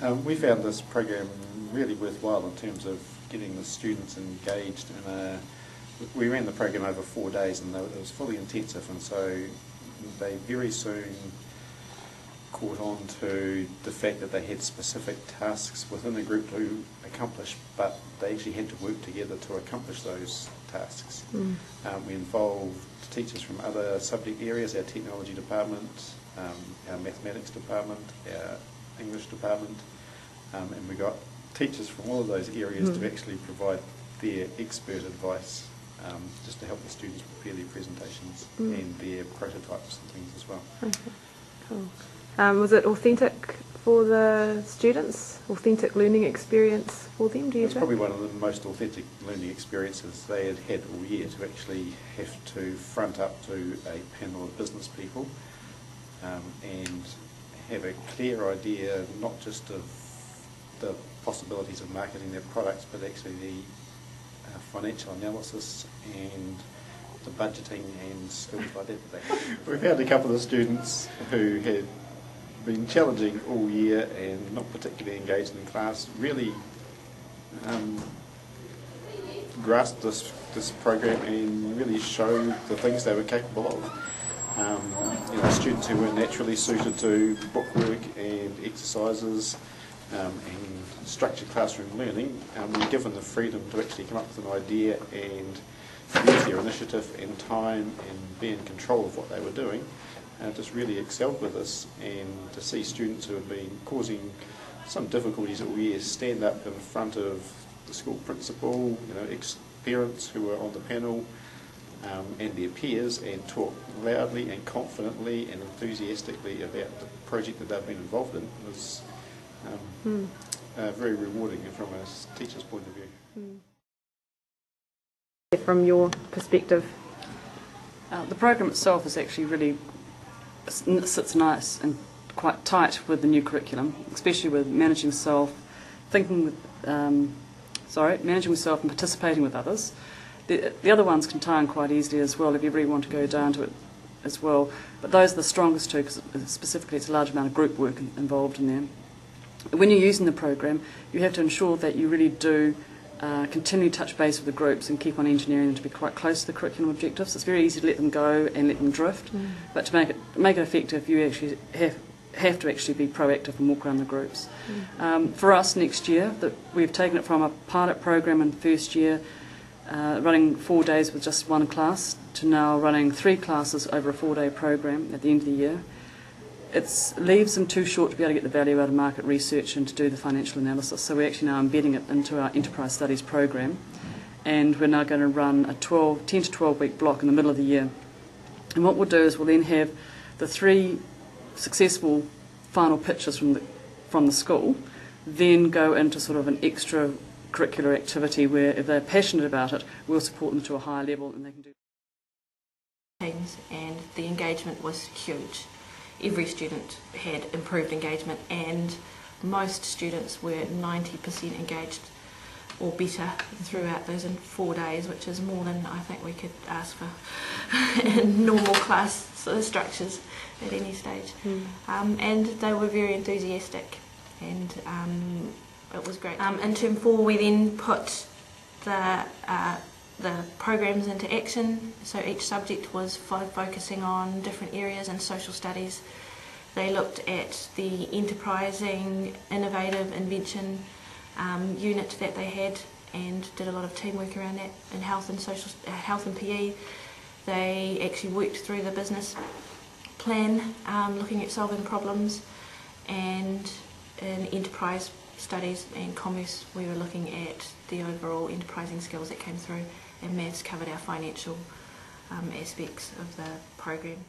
We found this program really worthwhile in terms of getting the students engaged we ran the program over 4 days, and it was fully intensive, and so they very soon caught on to the fact that they had specific tasks within the group to accomplish, but they actually had to work together to accomplish those tasks. We involved teachers from other subject areas, our technology department, our mathematics department, our English department, and we got teachers from all of those areas to actually provide their expert advice, just to help the students prepare their presentations and their prototypes and things as well. Okay, cool. Was it authentic for the students? Authentic learning experience for them, do you think? It's probably one of the most authentic learning experiences they had had all year, to actually have to front up to a panel of business people and have a clear idea not just of the possibilities of marketing their products, but actually the financial analysis and the budgeting and skills like that. We found a couple of students who had been challenging all year and not particularly engaged in class really grasped this program and really showed the things they were capable of. Students who were naturally suited to bookwork and exercises and structured classroom learning were given the freedom to actually come up with an idea and use their initiative and time and be in control of what they were doing. Just really excelled with this, and to see students who have been causing some difficulties all year stand up in front of the school principal, parents who were on the panel, and their peers, and talk loudly and confidently and enthusiastically about the project that they've been involved in was very rewarding from a teacher's point of view. From your perspective? The program itself is actually really sits nice and quite tight with the new curriculum, especially with managing self, managing self and participating with others. The other ones can tie in quite easily as well if you really want to go down to it as well, but those are the strongest too, because specifically it's a large amount of group work involved in there. When you're using the program, you have to ensure that you really do continue to touch base with the groups and keep on engineering them to be quite close to the curriculum objectives. It's very easy to let them go and let them drift, but to make it effective, you actually have to actually be proactive and walk around the groups. For us next year, we've taken it from a pilot program in first year, running 4 days with just one class, to now running 3 classes over a 4-day program at the end of the year. It leaves them too short to be able to get the value out of market research and to do the financial analysis. So we're actually now embedding it into our enterprise studies program, and we're now going to run a 10 to 12 week block in the middle of the year. And what we'll do is we'll then have the 3 successful final pitches from the school, then go into sort of an extra curricular activity where if they're passionate about it, we'll support them to a higher level and they can do. And the engagement was huge. Every student had improved engagement, and most students were 90% engaged or better throughout those 4 days, which is more than I think we could ask for in normal class sort of structures at any stage. And they were very enthusiastic, and it was great. In term 4, we then put the programs into action, so each subject was focusing on different areas in social studies. They looked at the enterprising, innovative invention unit that they had and did a lot of teamwork around that. In health and PE, they actually worked through the business plan, looking at solving problems, and in enterprise studies and commerce we were looking at the overall enterprising skills that came through, and maths covered our financial aspects of the program.